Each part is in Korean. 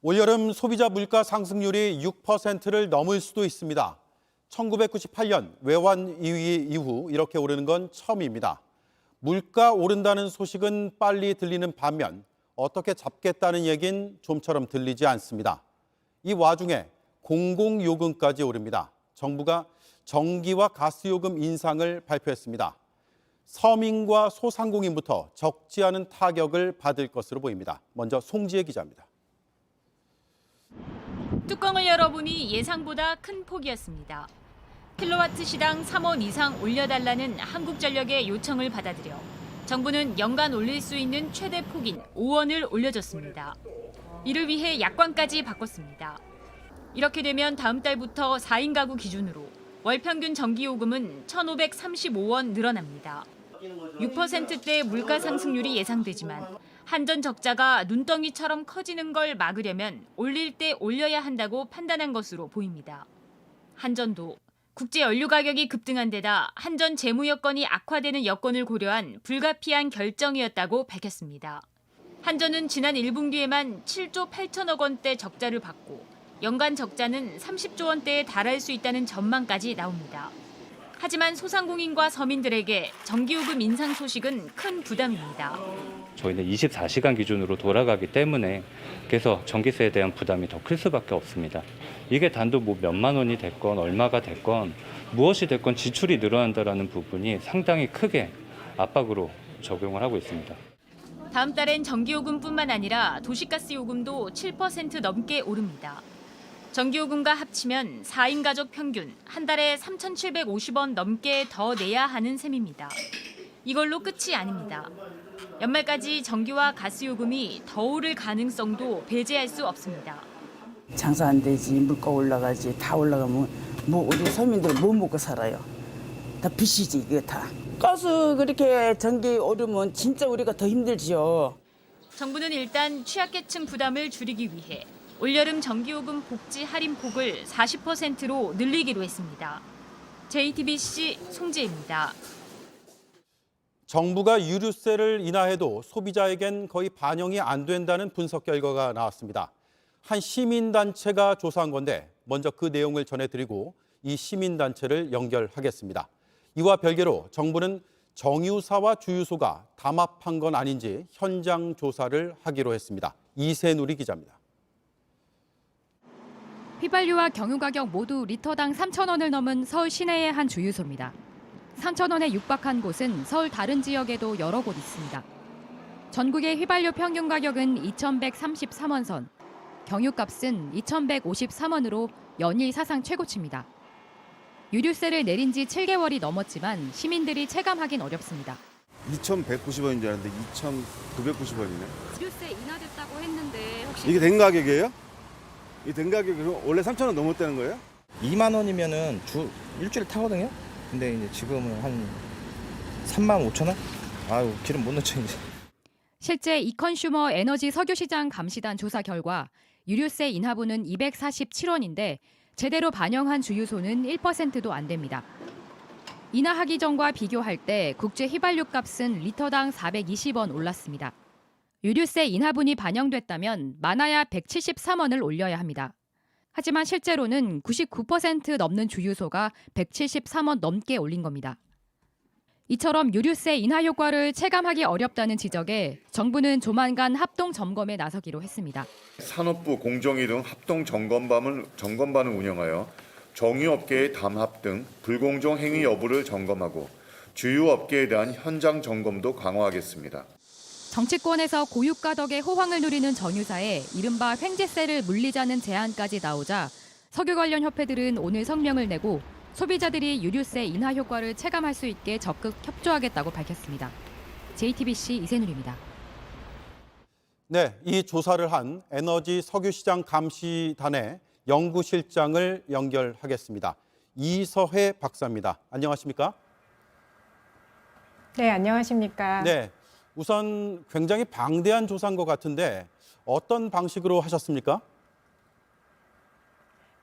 올여름 소비자 물가 상승률이 6%를 넘을 수도 있습니다. 1998년 외환 위기 이후 이렇게 오르는 건 처음입니다. 물가 오른다는 소식은 빨리 들리는 반면 어떻게 잡겠다는 얘긴 좀처럼 들리지 않습니다. 이 와중에 공공요금까지 오릅니다. 정부가 전기와 가스요금 인상을 발표했습니다. 서민과 소상공인부터 적지 않은 타격을 받을 것으로 보입니다. 먼저 송지혜 기자입니다. 뚜껑을 열어보니 예상보다 큰 폭이었습니다. 킬로와트 시당 3원 이상 올려달라는 한국전력의 요청을 받아들여 정부는 연간 올릴 수 있는 최대 폭인 5원을 올려줬습니다. 이를 위해 약관까지 바꿨습니다. 이렇게 되면 다음 달부터 4인 가구 기준으로 월 평균 전기요금은 1,535원 늘어납니다. 6%대 물가 상승률이 예상되지만 한전 적자가 눈덩이처럼 커지는 걸 막으려면 올릴 때 올려야 한다고 판단한 것으로 보입니다. 한전도 국제 연료 가격이 급등한 데다 한전 재무 여건이 악화되는 여건을 고려한 불가피한 결정이었다고 밝혔습니다. 한전은 지난 1분기에만 7조 8천억 원대 적자를 받고 연간 적자는 30조 원대에 달할 수 있다는 전망까지 나옵니다. 하지만 소상공인과 서민들에게 전기요금 인상 소식은 큰 부담입니다. 저희는 24시간 기준으로 돌아가기 때문에 그래서 전기세에 대한 부담이 더 클 수밖에 없습니다. 이게 단도 뭐 몇만 원이 됐건 얼마가 됐건 무엇이 됐건 지출이 늘어난다는 부분이 상당히 크게 압박으로 적용을 하고 있습니다. 다음 달엔 전기요금뿐만 아니라 도시가스 요금도 7% 넘게 오릅니다. 전기요금과 합치면 4인 가족 평균 한 달에 3,750원 넘게 더 내야 하는 셈입니다. 이걸로 끝이 아닙니다. 연말까지 전기와 가스요금이 더 오를 가능성도 배제할 수 없습니다. 장사 안 되지, 물가 올라가지, 다 올라가면 뭐 우리 서민들 뭐 먹고 살아요? 다 빚이지 이거 다. 가스 그렇게 전기 오르면 진짜 우리가 더 힘들지요. 정부는 일단 취약계층 부담을 줄이기 위해 올여름 전기요금 복지 할인 폭을 40%로 늘리기로 했습니다. JTBC 송지혜입니다. 정부가 유류세를 인하해도 소비자에겐 거의 반영이 안 된다는 분석 결과가 나왔습니다. 한 시민단체가 조사한 건데 먼저 그 내용을 전해드리고 이 시민단체를 연결하겠습니다. 이와 별개로 정부는 정유사와 주유소가 담합한 건 아닌지 현장 조사를 하기로 했습니다. 이세누리 기자입니다. 휘발유와 경유 가격 모두 리터당 3,000원을 넘은 서울 시내의 한 주유소입니다. 3,000원에 육박한 곳은 서울 다른 지역에도 여러 곳 있습니다. 전국의 휘발유 평균 가격은 2,133원 선, 경유값은 2,153원으로 연일 사상 최고치입니다. 유류세를 내린 지 7개월이 넘었지만 시민들이 체감하긴 어렵습니다. 2,190원인 줄 알았는데 2,990원이네. 유류세 인하됐다고 했는데 혹시 이게 된 가격이에요? 이게 된 가격이 원래 3,000원 넘었다는 거예요? 2만 원이면은 일주일 타거든요. 근데 이제 지금은 한 3만 5천 원? 아유, 기름 못 넣죠 이제. 실제 이컨슈머 에너지 석유시장 감시단 조사 결과 유류세 인하분은 247원인데 제대로 반영한 주유소는 1%도 안 됩니다. 인하하기 전과 비교할 때 국제 휘발유 값은 리터당 420원 올랐습니다. 유류세 인하분이 반영됐다면 많아야 173원을 올려야 합니다. 하지만 실제로는 99% 넘는 주유소가 173원 넘게 올린 겁니다. 이처럼 유류세 인하 효과를 체감하기 어렵다는 지적에 정부는 조만간 합동 점검에 나서기로 했습니다. 산업부 공정위 등 합동 점검반을 운영하여 정유업계의 담합 등 불공정 행위 여부를 점검하고 주유업계에 대한 현장 점검도 강화하겠습니다. 정치권에서 고유가 덕에 호황을 누리는 정유사에 이른바 횡재세를 물리자는 제안까지 나오자 석유 관련 협회들은 오늘 성명을 내고 소비자들이 유류세 인하 효과를 체감할 수 있게 적극 협조하겠다고 밝혔습니다. JTBC 이세누리입니다. 네, 이 조사를 한 에너지 석유시장 감시단의 연구실장을 연결하겠습니다. 이서혜 박사입니다. 안녕하십니까? 네, 안녕하십니까? 네, 우선 굉장히 방대한 조사인 것 같은데 어떤 방식으로 하셨습니까?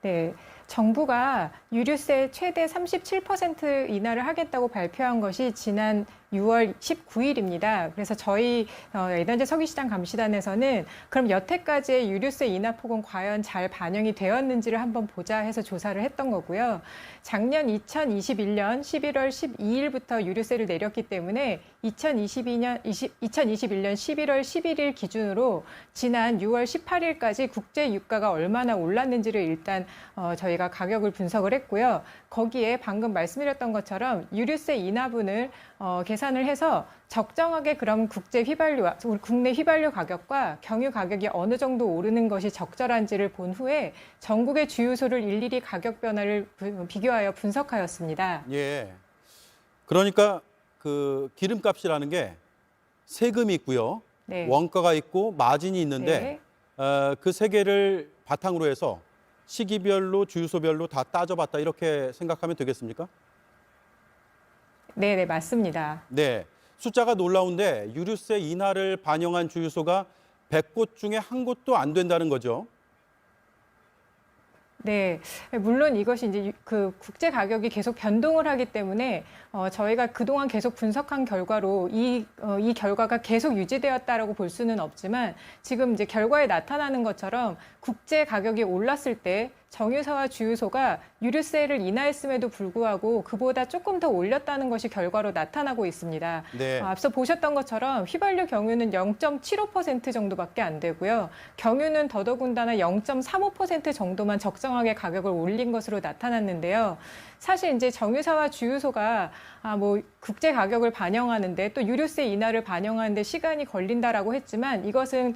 네, 정부가 유류세 최대 37% 인하를 하겠다고 발표한 것이 지난 6월 19일입니다. 그래서 저희 에너지 석유시장 감시단에서는 그럼 여태까지의 유류세 인하 폭은 과연 잘 반영이 되었는지를 한번 보자 해서 조사를 했던 거고요. 작년 2021년 11월 12일부터 유류세를 내렸기 때문에 2021년 11월 11일 기준으로 지난 6월 18일까지 국제 유가가 얼마나 올랐는지를 일단 저희가 가격을 분석을 했고요. 거기에 방금 말씀드렸던 것처럼 유류세 인하분을 계산을 해서 적정하게 그럼 국제 휘발유, 국내 휘발유 가격과 경유 가격이 어느 정도 오르는 것이 적절한지를 본 후에 전국의 주유소를 일일이 가격 변화를 비교하여 분석하였습니다. 예. 그러니까 그 기름값이라는 게 세금이 있고요. 네. 원가가 있고 마진이 있는데 네. 그 세 개를 바탕으로 해서 시기별로 주유소별로 다 따져봤다 이렇게 생각하면 되겠습니까? 네, 맞습니다. 네. 숫자가 놀라운데 유류세 인하를 반영한 주유소가 100곳 중에 한 곳도 안 된다는 거죠. 네, 물론 이것이 이제 그 국제 가격이 계속 변동을 하기 때문에 저희가 그동안 계속 분석한 결과로 이 결과가 계속 유지되었다라고 볼 수는 없지만 지금 이제 결과에 나타나는 것처럼 국제 가격이 올랐을 때 정유사와 주유소가 유류세를 인하했음에도 불구하고 그보다 조금 더 올렸다는 것이 결과로 나타나고 있습니다. 네. 앞서 보셨던 것처럼 휘발유 경유는 0.75% 정도밖에 안 되고요. 경유는 더더군다나 0.35% 정도만 적정하게 가격을 올린 것으로 나타났는데요. 사실 이제 정유사와 주유소가 뭐 국제 가격을 반영하는데 또 유류세 인하를 반영하는데 시간이 걸린다라고 했지만 이것은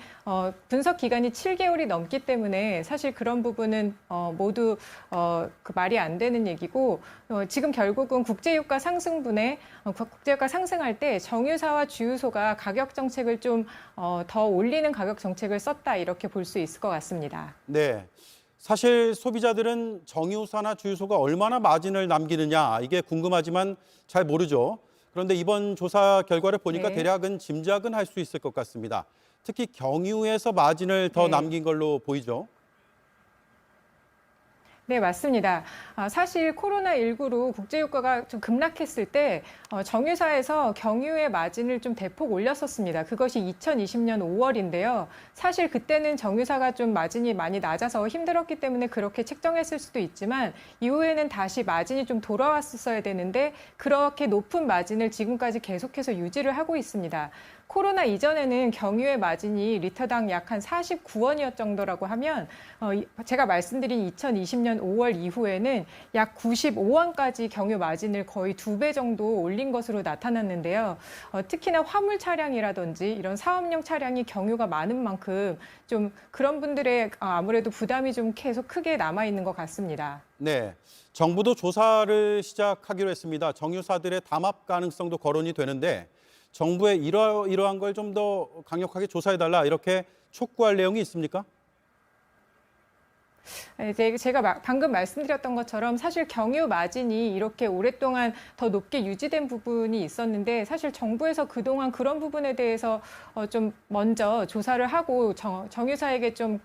분석 기간이 7개월이 넘기 때문에 사실 그런 부분은 모두 그 말이 안 되는 얘기고 지금 결국은 국제유가 상승분에 국제유가 상승할 때 정유사와 주유소가 가격 정책을 좀 더 올리는 가격 정책을 썼다 이렇게 볼 수 있을 것 같습니다. 네. 사실 소비자들은 정유사나 주유소가 얼마나 마진을 남기느냐 이게 궁금하지만 잘 모르죠. 그런데 이번 조사 결과를 보니까 네. 대략은 짐작은 할 수 있을 것 같습니다. 특히 경유에서 마진을 더 네. 남긴 걸로 보이죠. 네, 맞습니다. 사실 코로나19로 국제유가가 좀 급락했을 때 정유사에서 경유의 마진을 좀 대폭 올렸었습니다. 그것이 2020년 5월인데요. 사실 그때는 정유사가 좀 마진이 많이 낮아서 힘들었기 때문에 그렇게 책정했을 수도 있지만 이후에는 다시 마진이 좀 돌아왔었어야 되는데 그렇게 높은 마진을 지금까지 계속해서 유지를 하고 있습니다. 코로나 이전에는 경유의 마진이 리터당 약 한 49원이었 정도라고 하면 제가 말씀드린 2020년 5월 이후에는 약 95원까지 경유 마진을 거의 2배 정도 올린 것으로 나타났는데요. 특히나 화물 차량이라든지 이런 사업용 차량이 경유가 많은 만큼 좀 그런 분들의 아무래도 부담이 좀 계속 크게 남아 있는 것 같습니다. 네. 정부도 조사를 시작하기로 했습니다. 정유사들의 담합 가능성도 거론이 되는데 정부에 이러한 걸 좀 더 강력하게 조사해달라 이렇게 촉구할 내용이 있습니까? 제가 방금 말씀드렸던 것처럼 사실 경유 마진이 이렇게 오랫동안 더 높게 유지된 부분이 있었는데 사실 정부에서 그동안 그런 부분에 대해서 좀 먼저 조사를 하고 정유사에게 좀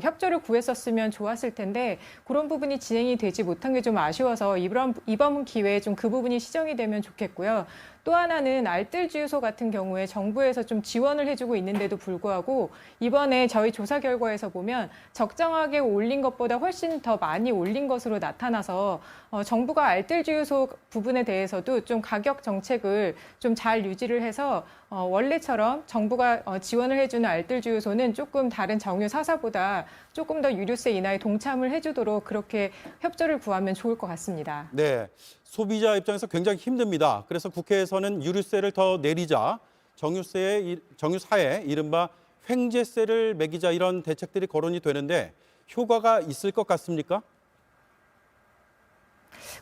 협조를 구했었으면 좋았을 텐데 그런 부분이 진행이 되지 못한 게 좀 아쉬워서 이번 기회에 좀 그 부분이 시정이 되면 좋겠고요. 또 하나는 알뜰 주유소 같은 경우에 정부에서 좀 지원을 해주고 있는데도 불구하고 이번에 저희 조사 결과에서 보면 적정하게 올린 것보다 훨씬 더 많이 올린 것으로 나타나서 정부가 알뜰 주유소 부분에 대해서도 좀 가격 정책을 좀 잘 유지를 해서 원래처럼 정부가 지원을 해주는 알뜰 주유소는 조금 다른 정유 사사보다 조금 더 유류세 인하에 동참을 해주도록 그렇게 협조를 구하면 좋을 것 같습니다. 네. 소비자 입장에서 굉장히 힘듭니다. 그래서 국회에서는 유류세를 더 내리자, 정유사에 이른바 횡재세를 매기자 이런 대책들이 거론이 되는데 효과가 있을 것 같습니까?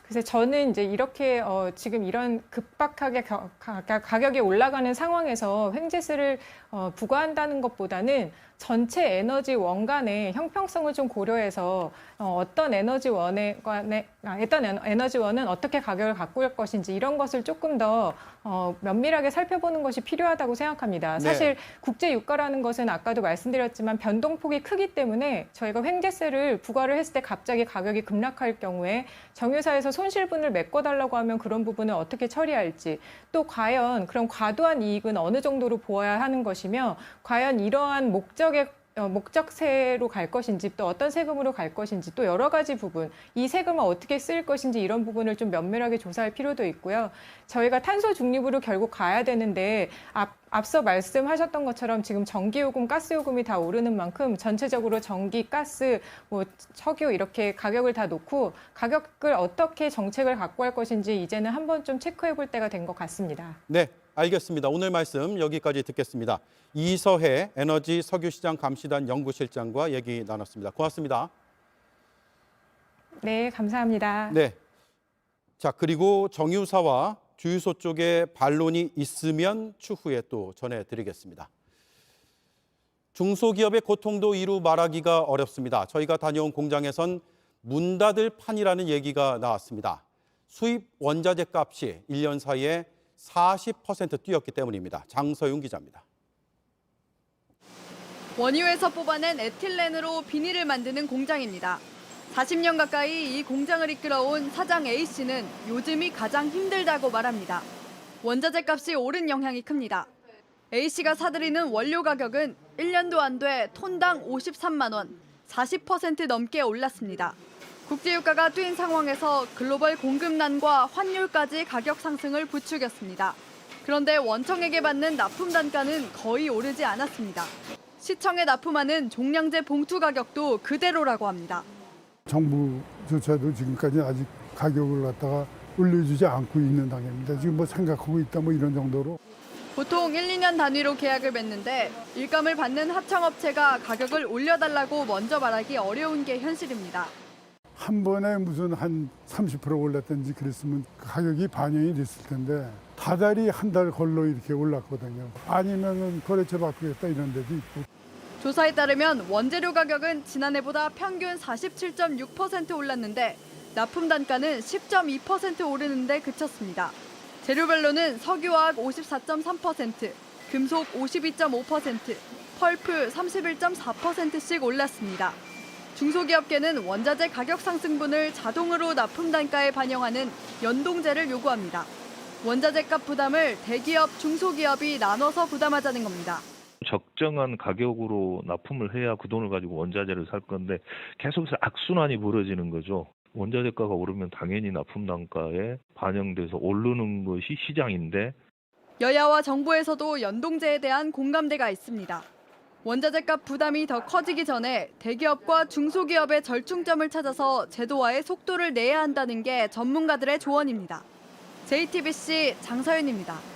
그래서 저는 이제 이렇게 지금 이런 급박하게 가격이 올라가는 상황에서 횡재세를 부과한다는 것보다는 전체 에너지원 간의 형평성을 좀 고려해서 어떤 에너지원은 어떻게 가격을 바꿀 것인지 이런 것을 조금 더 면밀하게 살펴보는 것이 필요하다고 생각합니다. 사실 국제 유가라는 것은 아까도 말씀드렸지만 변동폭이 크기 때문에 저희가 횡재세를 부과를 했을 때 갑자기 가격이 급락할 경우에 정유사에서 손실분을 메꿔달라고 하면 그런 부분을 어떻게 처리할지, 또 과연 그럼 과도한 이익은 어느 정도로 보아야 하는 것이며 과연 이러한 목적세로 갈 것인지 또 어떤 세금으로 갈 것인지 또 여러 가지 부분, 이 세금을 어떻게 쓸 것인지 이런 부분을 좀 면밀하게 조사할 필요도 있고요. 저희가 탄소 중립으로 결국 가야 되는데 앞서 말씀하셨던 것처럼 지금 전기요금, 가스요금이 다 오르는 만큼 전체적으로 전기, 가스, 석유 이렇게 가격을 다 놓고 가격을 어떻게 정책을 갖고 할 것인지 이제는 한번 좀 체크해 볼 때가 된 것 같습니다. 네, 알겠습니다. 오늘 말씀 여기까지 듣겠습니다. 이서해 에너지 석유시장 감시단 연구실장과 얘기 나눴습니다. 고맙습니다. 네, 감사합니다. 네. 자, 그리고 정유사와 주유소 쪽에 반론이 있으면 추후에 또 전해드리겠습니다. 중소기업의 고통도 이루 말하기가 어렵습니다. 저희가 다녀온 공장에선 문 닫을 판이라는 얘기가 나왔습니다. 수입 원자재 값이 1년 사이에 40% 뛰었기 때문입니다. 장서윤 기자입니다. 원유에서 뽑아낸 에틸렌으로 비닐을 만드는 공장입니다. 40년 가까이 이 공장을 이끌어온 사장 A씨는 요즘이 가장 힘들다고 말합니다. 원자재 값이 오른 영향이 큽니다. A씨가 사들이는 원료 가격은 1년도 안 돼 톤당 53만 원, 40% 넘게 올랐습니다. 국제유가가 뛴 상황에서 글로벌 공급난과 환율까지 가격 상승을 부추겼습니다. 그런데 원청에게 받는 납품 단가는 거의 오르지 않았습니다. 시청에 납품하는 종량제 봉투 가격도 그대로라고 합니다. 정부조차도 지금까지 아직 가격을 갖다가 올려주지 않고 있는 단계입니다. 지금 생각하고 있다 이런 정도로. 보통 1, 2년 단위로 계약을 맺는데 일감을 받는 하청업체가 가격을 올려달라고 먼저 말하기 어려운 게 현실입니다. 한 번에 무슨 한 30% 올랐든지 그랬으면 가격이 반영이 됐을 텐데 다달이 한 달 걸러 이렇게 올랐거든요. 아니면은 거래처 바꾸겠다 이런 데도 있고. 조사에 따르면 원재료 가격은 지난해보다 평균 47.6% 올랐는데 납품 단가는 10.2% 오르는 데 그쳤습니다. 재료별로는 석유화학 54.3%, 금속 52.5%, 펄프 31.4%씩 올랐습니다. 중소기업계는 원자재 가격 상승분을 자동으로 납품 단가에 반영하는 연동제를 요구합니다. 원자재 값 부담을 대기업, 중소기업이 나눠서 부담하자는 겁니다. 적정한 가격으로 납품을 해야 그 돈을 가지고 원자재를 살 건데 계속해서 악순환이 벌어지는 거죠. 원자재가가 오르면 당연히 납품 단가에 반영돼서 오르는 것이 시장인데. 여야와 정부에서도 연동제에 대한 공감대가 있습니다. 원자재값 부담이 더 커지기 전에 대기업과 중소기업의 절충점을 찾아서 제도화에 속도를 내야 한다는 게 전문가들의 조언입니다. JTBC 장서윤입니다.